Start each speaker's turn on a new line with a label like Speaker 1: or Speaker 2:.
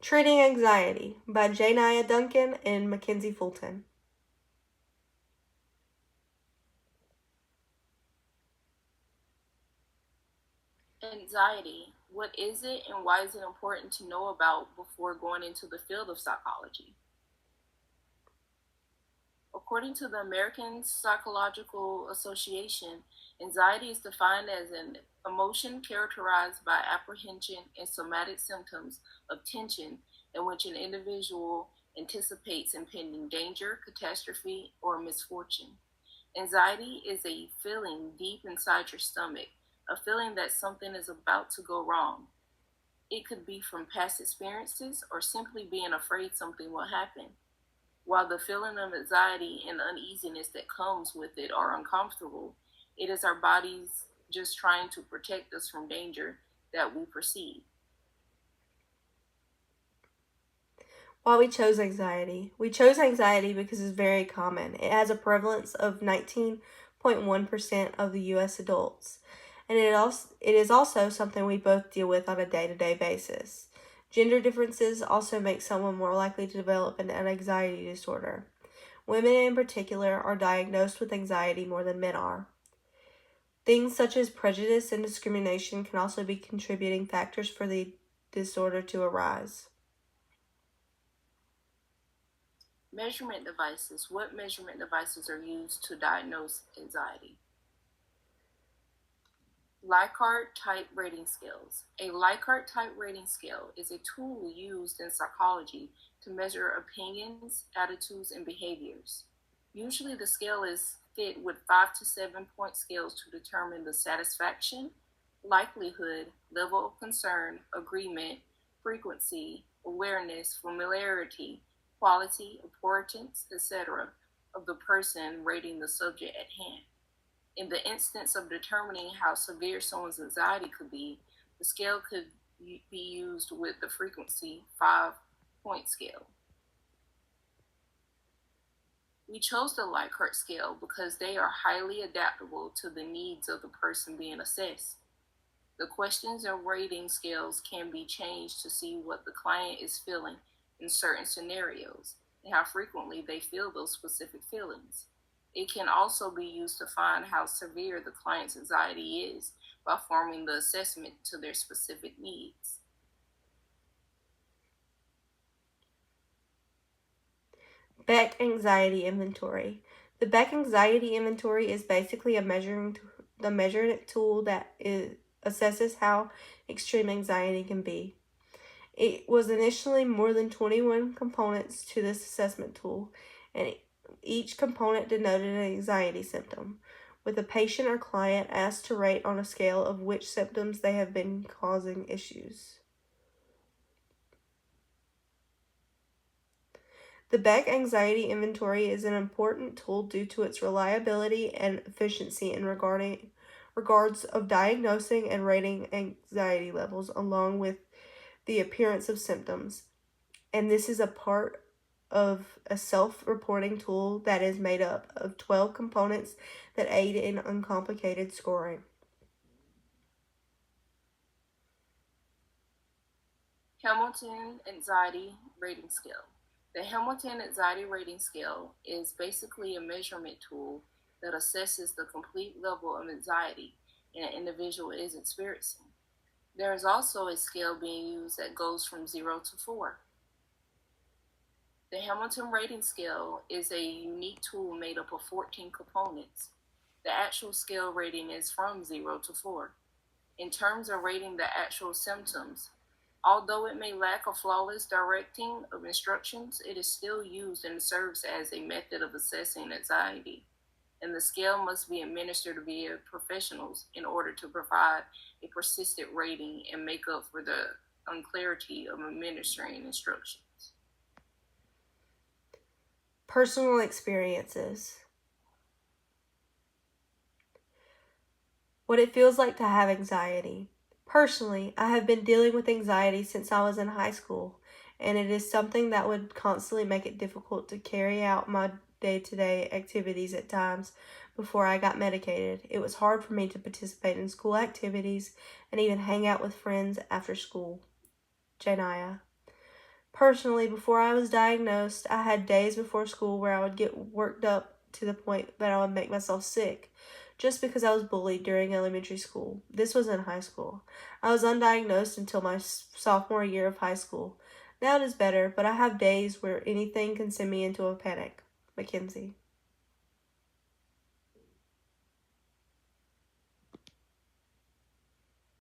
Speaker 1: Treating Anxiety by Janiyah Duncan and Mackenzie Fulton.
Speaker 2: Anxiety. What is it and why is it important to know about before going into the field of psychology? According to the American Psychological Association, anxiety is defined as an emotion characterized by apprehension and somatic symptoms of tension in which an individual anticipates impending danger, catastrophe, or misfortune. Anxiety is a feeling deep inside your stomach, a feeling that something is about to go wrong. It could be from past experiences or simply being afraid something will happen. While the feeling of anxiety and uneasiness that comes with it are uncomfortable, it is our bodies just trying to protect us from danger that we perceive.
Speaker 1: Why we chose anxiety. We chose anxiety because it's very common. It has a prevalence of 19.1% of the U.S. adults. And it is also something we both deal with on a day to day basis. Gender differences also make someone more likely to develop an anxiety disorder. Women in particular are diagnosed with anxiety more than men are. Things such as prejudice and discrimination can also be contributing factors for the disorder to arise.
Speaker 2: Measurement devices. What measurement devices are used to diagnose anxiety? Likert Type Rating Scales. A Likert Type Rating Scale is a tool used in psychology to measure opinions, attitudes, and behaviors. Usually, the scale is fit with 5 to 7 point scales to determine the satisfaction, likelihood, level of concern, agreement, frequency, awareness, familiarity, quality, importance, etc., of the person rating the subject at hand. In the instance of determining how severe someone's anxiety could be, the scale could be used with the frequency 5 point scale. We chose the Likert scale because they are highly adaptable to the needs of the person being assessed. The questions and rating scales can be changed to see what the client is feeling in certain scenarios and how frequently they feel those specific feelings. It can also be used to find how severe the client's anxiety is by forming the assessment to their specific needs.
Speaker 1: Beck Anxiety Inventory. The Beck Anxiety Inventory is basically the measuring tool that assesses how extreme anxiety can be. It was initially more than 21 components to this assessment tool, and each component denoted an anxiety symptom, with a patient or client asked to rate on a scale of which symptoms they have been causing issues. The Beck Anxiety Inventory is an important tool due to its reliability and efficiency in regards of diagnosing and rating anxiety levels along with the appearance of symptoms. And this is a part of a self-reporting tool that is made up of 12 components that aid in uncomplicated scoring.
Speaker 2: Hamilton Anxiety Rating Scale. The Hamilton Anxiety Rating Scale is basically a measurement tool that assesses the complete level of anxiety an individual is experiencing. There is also a scale being used that goes from 0 to 4. The Hamilton Rating Scale is a unique tool made up of 14 components. The actual scale rating is from 0 to 4. In terms of rating the actual symptoms, although it may lack a flawless directing of instructions, it is still used and serves as a method of assessing anxiety, and the scale must be administered via professionals in order to provide a persistent rating and make up for the unclarity of administering instructions.
Speaker 1: Personal experiences. What it feels like to have anxiety. Personally, I have been dealing with anxiety since I was in high school, and it is something that would constantly make it difficult to carry out my day to day activities at times before I got medicated. It was hard for me to participate in school activities and even hang out with friends after school. Janiyah. Personally, before I was diagnosed, I had days before school where I would get worked up to the point that I would make myself sick just because I was bullied during elementary school. This was in high school. I was undiagnosed until my sophomore year of high school. Now it is better, but I have days where anything can send me into a panic. Mackenzie.